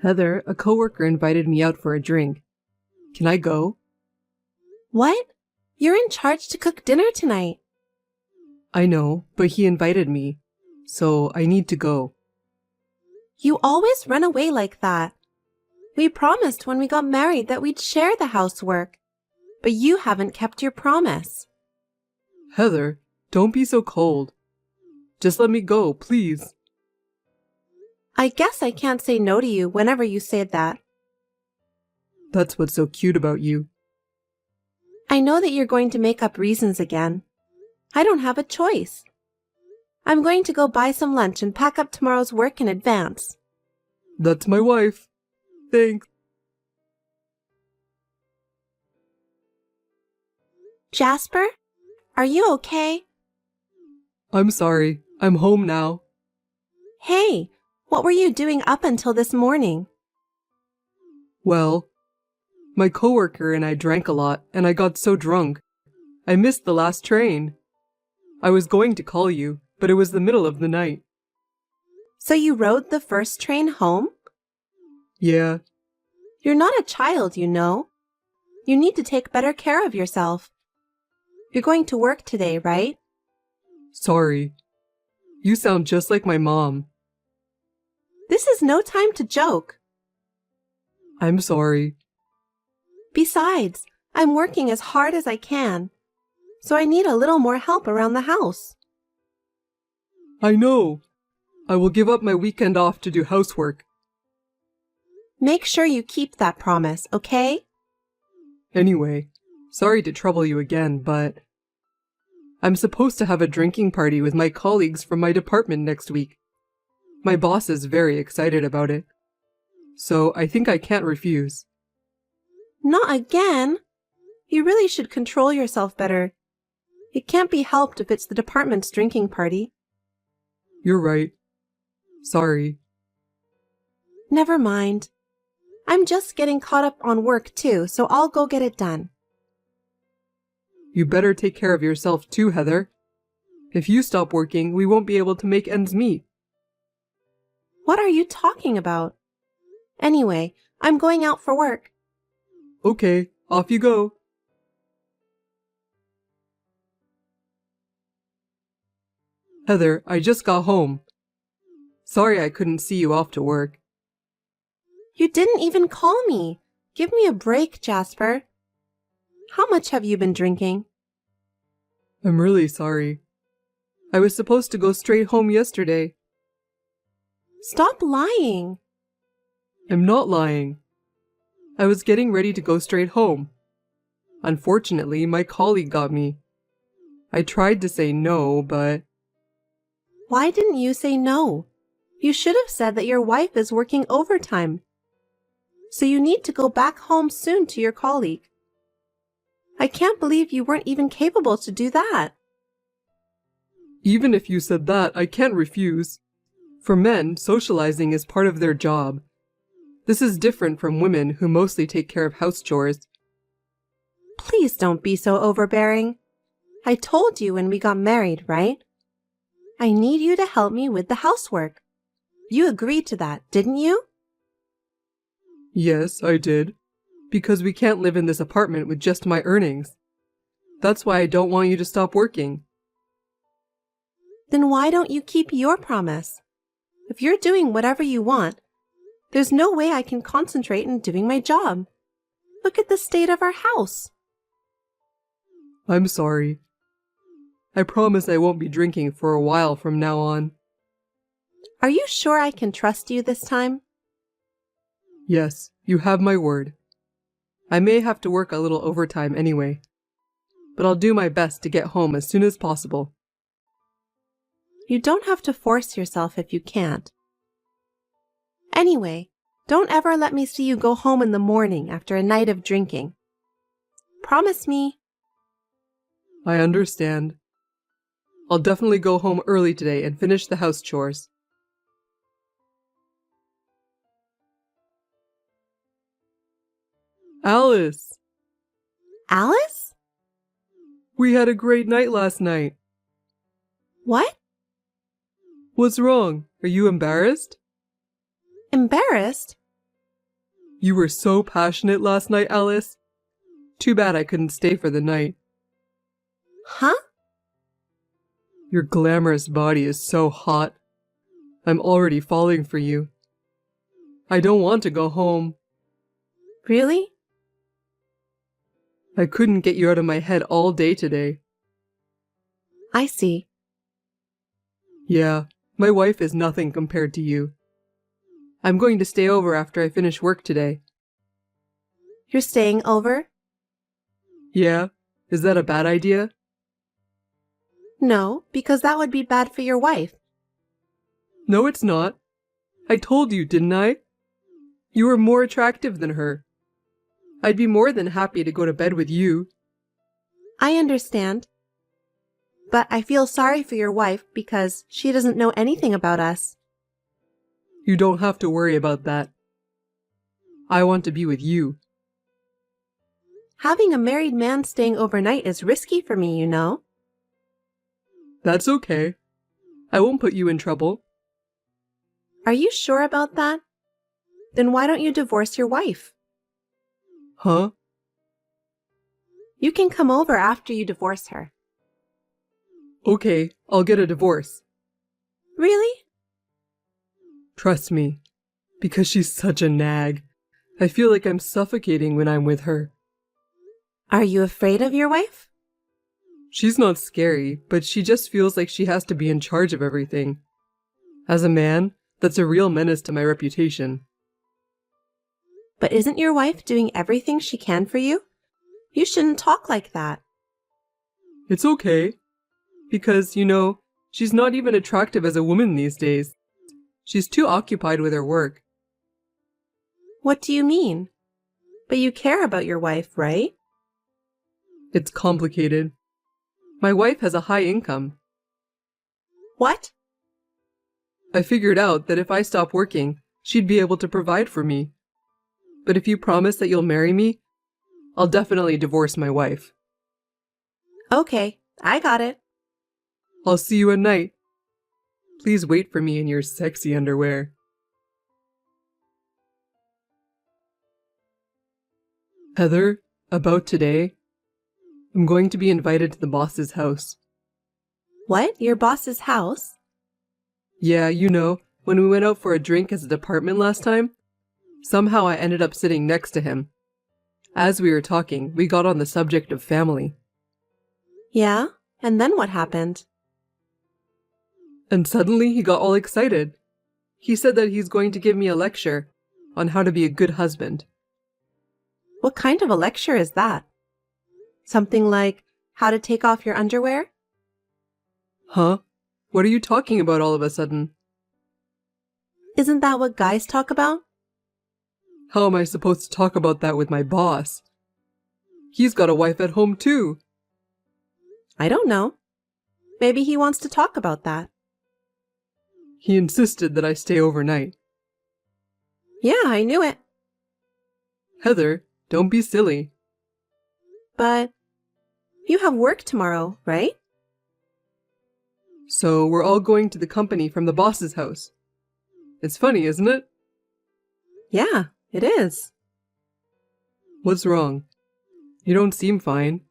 Heather, a coworker invited me out for a drink. Can I go? What? You're in charge to cook dinner tonight. I know, but he invited me, so I need to go. You always run away like that. We promised when we got married that we'd share the housework, but you haven't kept your promise. Heather, don't be so cold. Just let me go, please. I guess I can't say no to you whenever you say that. That's what's so cute about you. I know that you're going to make up reasons again. I don't have a choice. I'm going to go buy some lunch and pack up tomorrow's work in advance. That's my wife. Thanks. Jasper, are you okay? I'm sorry. I'm home now. Hey, what were you doing up until this morning? Well, my coworker and I drank a lot, and I got so drunk. I missed the last train. I was going to call you, but it was the middle of the night. So you rode the first train home? Yeah. You're not a child, you know. You need to take better care of yourself. You're going to work today, right? Sorry. You sound just like my mom. This is no time to joke. I'm sorry. Besides, I'm working as hard as I can, so I need a little more help around the house. I know. I will give up my weekend off to do housework. Make sure you keep that promise, okay? Anyway, sorry to trouble you again, but I'm supposed to have a drinking party with my colleagues from my department next week. My boss is very excited about it, so I think I can't refuse. Not again. You really should control yourself better. It can't be helped if it's the department's drinking party. You're right. Sorry. Never mind. I'm just getting caught up on work too, so I'll go get it done. You better take care of yourself too, Heather. If you stop working, we won't be able to make ends meet. What are you talking about? Anyway, I'm going out for work. Okay, off you go. Heather, I just got home. Sorry I couldn't see you off to work. You didn't even call me. Give me a break, Jasper. How much have you been drinking? I'm really sorry. I was supposed to go straight home yesterday. Stop lying. I'm not lying. I was getting ready to go straight home. Unfortunately, my colleague got me. I tried to say no, but... Why didn't you say no? You should have said that your wife is working overtime. So you need to go back home soon to your colleague. I can't believe you weren't even capable to do that. Even if you said that, I can't refuse. For men, socializing is part of their job. This is different from women who mostly take care of house chores. Please don't be so overbearing. I told you when we got married, right? I need you to help me with the housework. You agreed to that, didn't you? Yes, I did. Because we can't live in this apartment with just my earnings. That's why I don't want you to stop working. Then why don't you keep your promise? If you're doing whatever you want, there's no way I can concentrate in doing my job. Look at the state of our house. I'm sorry. I promise I won't be drinking for a while from now on. Are you sure I can trust you this time? Yes, you have my word. I may have to work a little overtime anyway, but I'll do my best to get home as soon as possible. You don't have to force yourself if you can't. Anyway, don't ever let me see you go home in the morning after a night of drinking. Promise me. I understand. I'll definitely go home early today and finish the house chores. Alice! Alice? We had a great night last night. What? What's wrong? Are you embarrassed? Embarrassed? You were so passionate last night, Alice. Too bad I couldn't stay for the night. Huh? Your glamorous body is so hot. I'm already falling for you. I don't want to go home. Really? I couldn't get you out of my head all day today. I see. Yeah, my wife is nothing compared to you. I'm going to stay over after I finish work today. You're staying over? Yeah, is that a bad idea? No, because that would be bad for your wife. No, it's not. I told you, didn't I? You are more attractive than her. I'd be more than happy to go to bed with you. I understand. But I feel sorry for your wife because she doesn't know anything about us. You don't have to worry about that. I want to be with you. Having a married man staying overnight is risky for me, you know. That's okay. I won't put you in trouble. Are you sure about that? Then why don't you divorce your wife? Huh? You can come over after you divorce her. Okay, I'll get a divorce. Really? Trust me, because she's such a nag. I feel like I'm suffocating when I'm with her. Are you afraid of your wife? She's not scary, but she just feels like she has to be in charge of everything. As a man, that's a real menace to my reputation. But isn't your wife doing everything she can for you? You shouldn't talk like that. It's okay. Because, she's not even attractive as a woman these days. She's too occupied with her work. What do you mean? But you care about your wife, right? It's complicated. My wife has a high income. What? I figured out that if I stop working, she'd be able to provide for me. But if you promise that you'll marry me, I'll definitely divorce my wife. Okay, I got it. I'll see you at night. Please wait for me in your sexy underwear. Heather, about today, I'm going to be invited to the boss's house. What? Your boss's house? Yeah, when we went out for a drink as a department last time, somehow I ended up sitting next to him. As we were talking, we got on the subject of family. Yeah? And then what happened? And suddenly he got all excited. He said that he's going to give me a lecture on how to be a good husband. What kind of a lecture is that? Something like how to take off your underwear? Huh? What are you talking about all of a sudden? Isn't that what guys talk about? How am I supposed to talk about that with my boss? He's got a wife at home too. I don't know. Maybe he wants to talk about that. He insisted that I stay overnight. Yeah, I knew it. Heather, don't be silly. But you have work tomorrow, right? So we're all going to the company from the boss's house. It's funny, isn't it? Yeah, it is. What's wrong? You don't seem fine.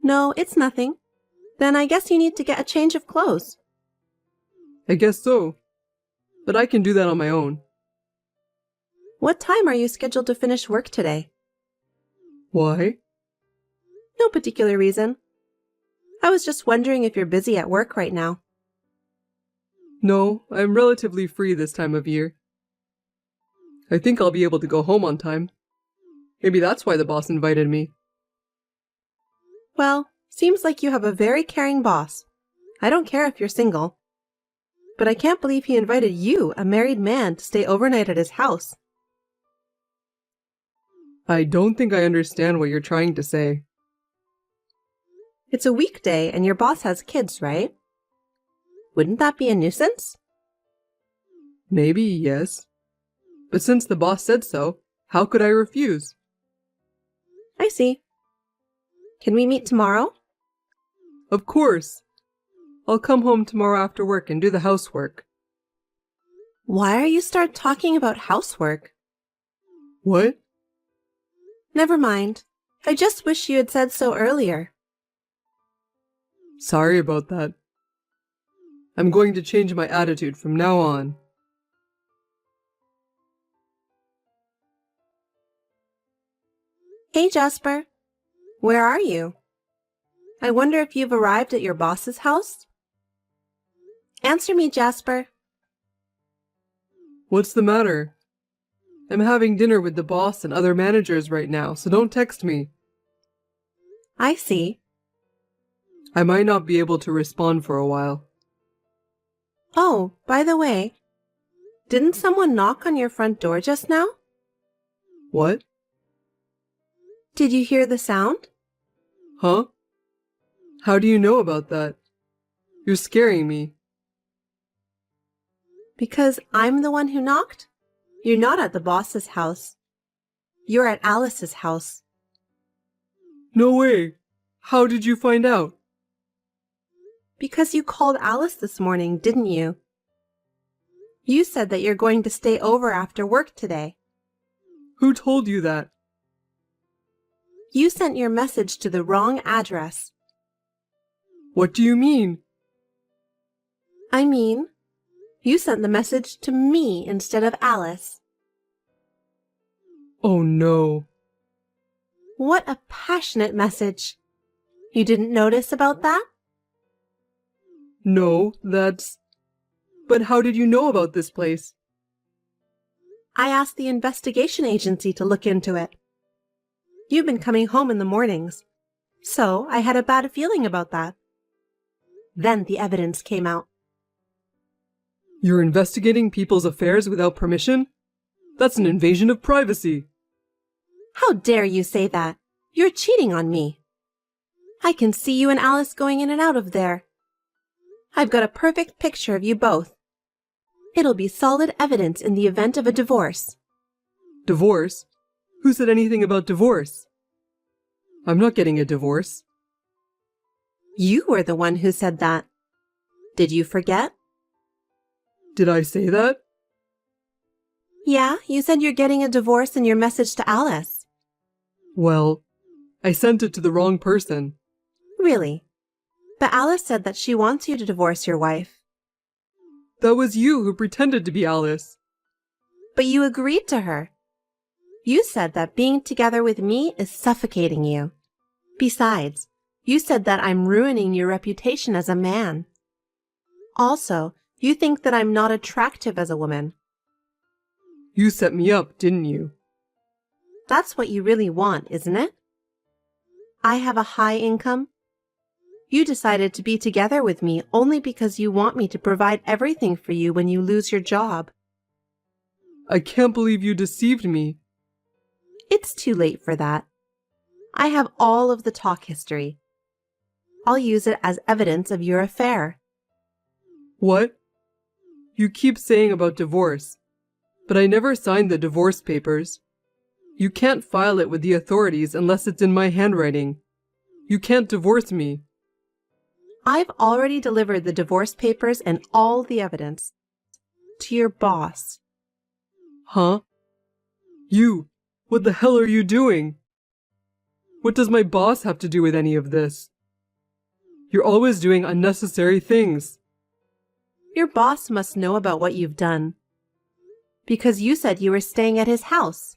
No, it's nothing. Then I guess you need to get a change of clothes. I guess so. But I can do that on my own. What time are you scheduled to finish work today? Why? No particular reason. I was just wondering if you're busy at work right now. No, I'm relatively free this time of year. I think I'll be able to go home on time. Maybe that's why the boss invited me. Well, seems like you have a very caring boss. I don't care if you're single. But I can't believe he invited you, a married man, to stay overnight at his house. I don't think I understand what you're trying to say. It's a weekday and your boss has kids, right? Wouldn't that be a nuisance? Maybe, yes. But since the boss said so, how could I refuse? I see. Can we meet tomorrow? Of course. I'll come home tomorrow after work and do the housework. Why are you start talking about housework? What? Never mind. I just wish you had said so earlier. Sorry about that. I'm going to change my attitude from now on. Hey, Jasper. Where are you? I wonder if you've arrived at your boss's house? Answer me, Jasper. What's the matter? I'm having dinner with the boss and other managers right now, so don't text me. I see. I might not be able to respond for a while. Oh, by the way, didn't someone knock on your front door just now? What? Did you hear the sound? Huh? How do you know about that? You're scaring me. Because I'm the one who knocked? You're not at the boss's house. You're at Alice's house. No way. How did you find out? Because you called Alice this morning, didn't you? You said that you're going to stay over after work today. Who told you that? You sent your message to the wrong address. What do you mean? I mean, you sent the message to me instead of Alice. Oh no. What a passionate message. You didn't notice about that? No, that's... But how did you know about this place? I asked the investigation agency to look into it. You've been coming home in the mornings, so I had a bad feeling about that. Then the evidence came out. You're investigating people's affairs without permission? That's an invasion of privacy. How dare you say that? You're cheating on me. I can see you and Alice going in and out of there. I've got a perfect picture of you both. It'll be solid evidence in the event of a divorce. Divorce? Who said anything about divorce? I'm not getting a divorce. You were the one who said that. Did you forget? Did I say that? Yeah, you said you're getting a divorce in your message to Alice. Well, I sent it to the wrong person. Really? But Alice said that she wants you to divorce your wife. That was you who pretended to be Alice. But you agreed to her. You said that being together with me is suffocating you. Besides, you said that I'm ruining your reputation as a man. Also, you think that I'm not attractive as a woman. You set me up, didn't you? That's what you really want, isn't it? I have a high income. You decided to be together with me only because you want me to provide everything for you when you lose your job. I can't believe you deceived me. It's too late for that. I have all of the talk history. I'll use it as evidence of your affair. What? You keep saying about divorce, but I never signed the divorce papers. You can't file it with the authorities unless it's in my handwriting. You can't divorce me. I've already delivered the divorce papers and all the evidence to your boss. Huh? You, what the hell are you doing? What does my boss have to do with any of this? You're always doing unnecessary things. Your boss must know about what you've done. Because you said you were staying at his house.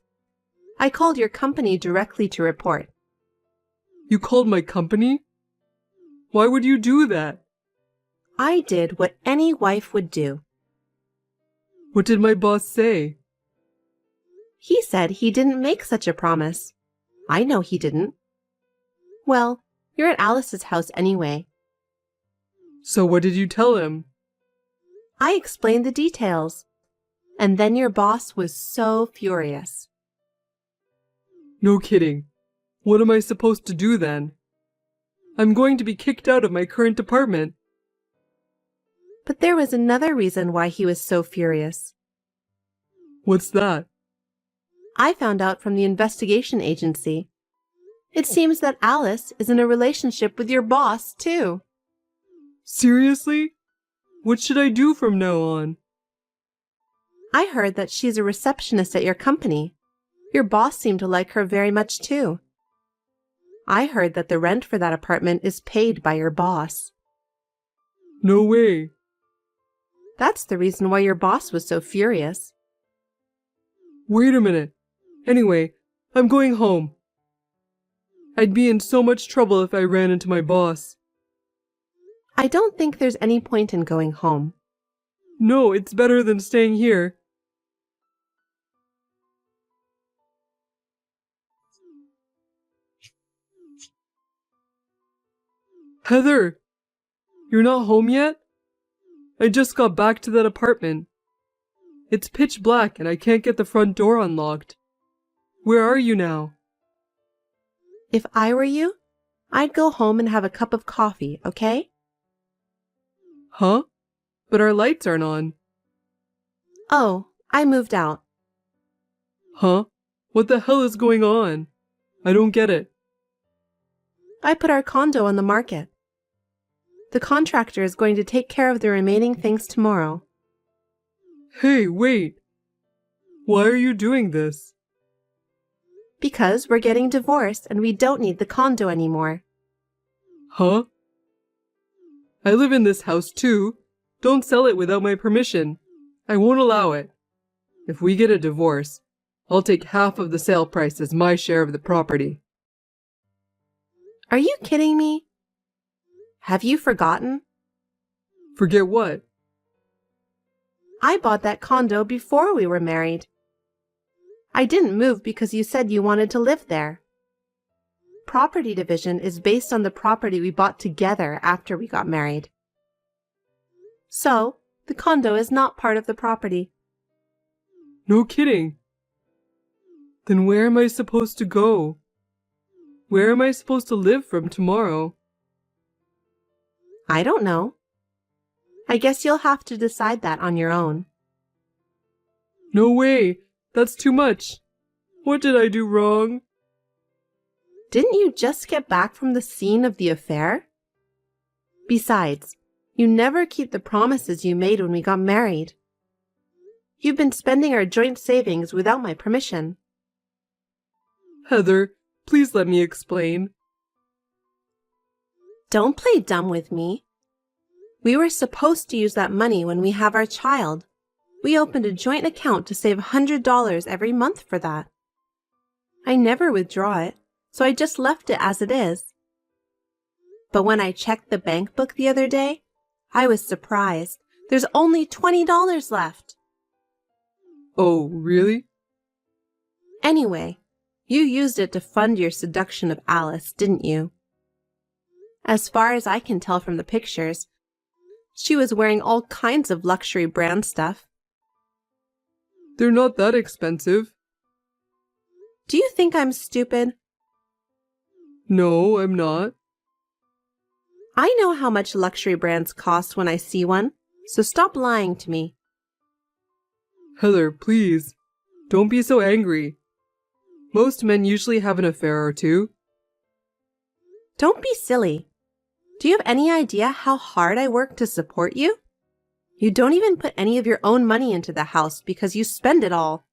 I called your company directly to report. You called my company? Why would you do that? I did what any wife would do. What did my boss say? He said he didn't make such a promise. I know he didn't. Well, you're at Alice's house anyway. So what did you tell him? I explained the details. And then your boss was so furious. No kidding. What am I supposed to do then? I'm going to be kicked out of my current department. But there was another reason why he was so furious. What's that? I found out from the investigation agency. It seems that Alice is in a relationship with your boss, too. Seriously? What should I do from now on? I heard that she's a receptionist at your company. Your boss seemed to like her very much too. I heard that the rent for that apartment is paid by your boss. No way. That's the reason why your boss was so furious. Wait a minute. Anyway, I'm going home. I'd be in so much trouble if I ran into my boss. I don't think there's any point in going home. No, it's better than staying here. Heather! You're not home yet? I just got back to that apartment. It's pitch black and I can't get the front door unlocked. Where are you now? If I were you, I'd go home and have a cup of coffee, okay? Huh? But our lights aren't on. Oh, I moved out. Huh? What the hell is going on? I don't get it. I put our condo on the market. The contractor is going to take care of the remaining things tomorrow. Hey, wait. Why are you doing this? Because we're getting divorced and we don't need the condo anymore. Huh? I live in this house too. Don't sell it without my permission. I won't allow it. If we get a divorce, I'll take half of the sale price as my share of the property. Are you kidding me? Have you forgotten? Forget what? I bought that condo before we were married. I didn't move because you said you wanted to live there. Property division is based on the property we bought together after we got married. So, the condo is not part of the property. No kidding. Then where am I supposed to go? Where am I supposed to live from tomorrow? I don't know. I guess you'll have to decide that on your own. No way. That's too much. What did I do wrong? Didn't you just get back from the scene of the affair? Besides, you never keep the promises you made when we got married. You've been spending our joint savings without my permission. Heather, please let me explain. Don't play dumb with me. We were supposed to use that money when we have our child. We opened a joint account to save $100 every month for that. I never withdraw it, so I just left it as it is. But when I checked the bank book the other day, I was surprised. There's only $20 left. Oh, really? Anyway, you used it to fund your seduction of Alice, didn't you? As far as I can tell from the pictures, she was wearing all kinds of luxury brand stuff. They're not that expensive. Do you think I'm stupid? No, I'm not. I know how much luxury brands cost when I see one, so stop lying to me. Heather, please. Don't be so angry. Most men usually have an affair or two. Don't be silly. Do you have any idea how hard I work to support you? You don't even put any of your own money into the house because you spend it all.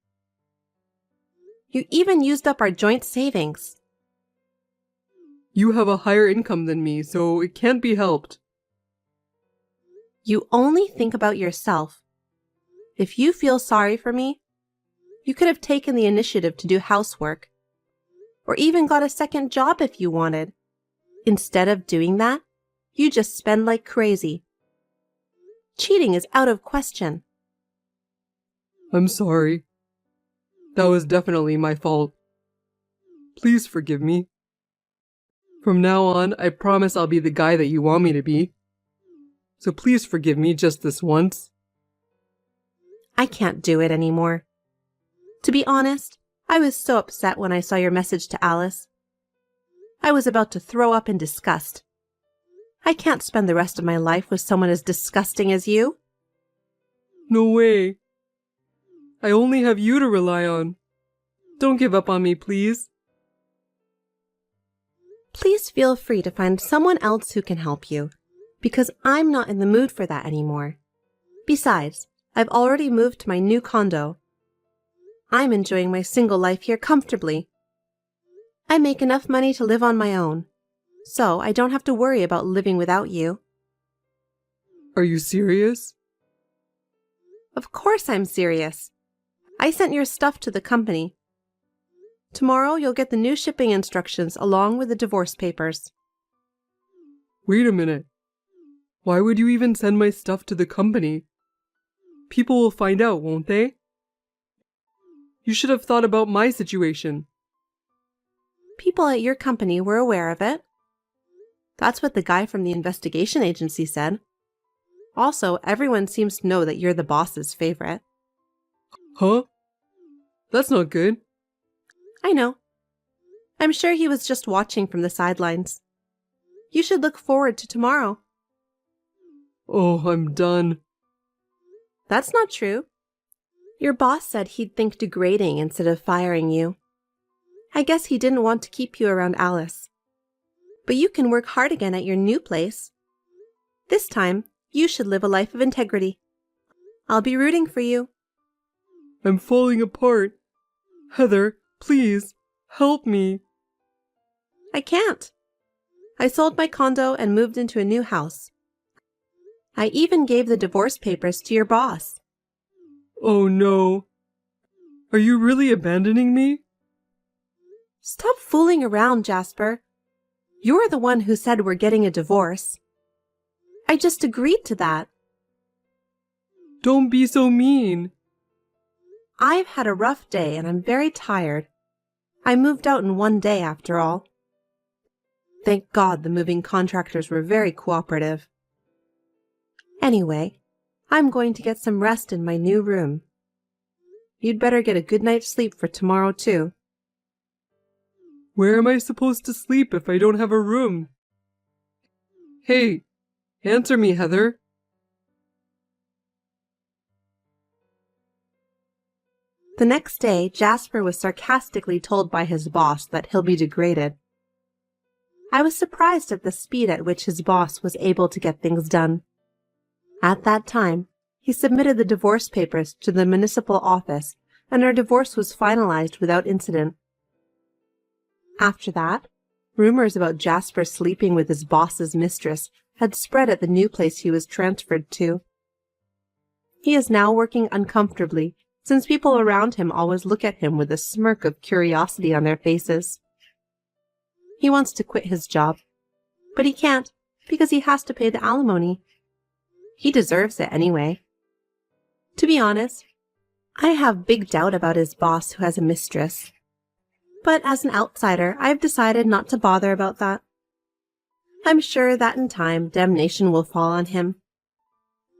You even used up our joint savings. You have a higher income than me, so it can't be helped. You only think about yourself. If you feel sorry for me, you could have taken the initiative to do housework, or even got a second job if you wanted. Instead of doing that, you just spend like crazy. Cheating is out of question. I'm sorry. That was definitely my fault. Please forgive me. From now on, I promise I'll be the guy that you want me to be. So please forgive me just this once. I can't do it anymore. To be honest, I was so upset when I saw your message to Alice. I was about to throw up in disgust. I can't spend the rest of my life with someone as disgusting as you. No way. I only have you to rely on. Don't give up on me, please. Please feel free to find someone else who can help you, because I'm not in the mood for that anymore. Besides, I've already moved to my new condo. I'm enjoying my single life here comfortably. I make enough money to live on my own, so I don't have to worry about living without you. Are you serious? Of course I'm serious. I sent your stuff to the company. Tomorrow you'll get the new shipping instructions along with the divorce papers. Wait a minute. Why would you even send my stuff to the company? People will find out, won't they? You should have thought about my situation. People at your company were aware of it. That's what the guy from the investigation agency said. Also, everyone seems to know that you're the boss's favorite. Huh? That's not good. I know. I'm sure he was just watching from the sidelines. You should look forward to tomorrow. Oh, I'm done. That's not true. Your boss said he'd think degrading instead of firing you. I guess he didn't want to keep you around Alice. But you can work hard again at your new place. This time, you should live a life of integrity. I'll be rooting for you. I'm falling apart. Heather, please, help me. I can't. I sold my condo and moved into a new house. I even gave the divorce papers to your boss. Oh no. Are you really abandoning me? Stop fooling around, Jasper. You're the one who said we're getting a divorce. I just agreed to that. Don't be so mean. I've had a rough day and I'm very tired. I moved out in one day after all. Thank God the moving contractors were very cooperative. Anyway, I'm going to get some rest in my new room. You'd better get a good night's sleep for tomorrow too. Where am I supposed to sleep if I don't have a room? Hey, answer me, Heather. The next day, Jasper was sarcastically told by his boss that he'll be degraded. I was surprised at the speed at which his boss was able to get things done. At that time, he submitted the divorce papers to the municipal office, and our divorce was finalized without incident. After that, rumors about Jasper sleeping with his boss's mistress had spread at the new place he was transferred to. He is now working uncomfortably, since people around him always look at him with a smirk of curiosity on their faces. He wants to quit his job, but he can't because he has to pay the alimony. He deserves it anyway. To be honest, I have big doubt about his boss who has a mistress. But as an outsider, I've decided not to bother about that. I'm sure that in time, damnation will fall on him.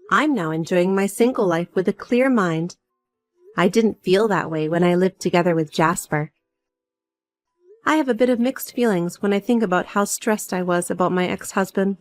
I'm now enjoying my single life with a clear mind. I didn't feel that way when I lived together with Jasper. I have a bit of mixed feelings when I think about how stressed I was about my ex-husband.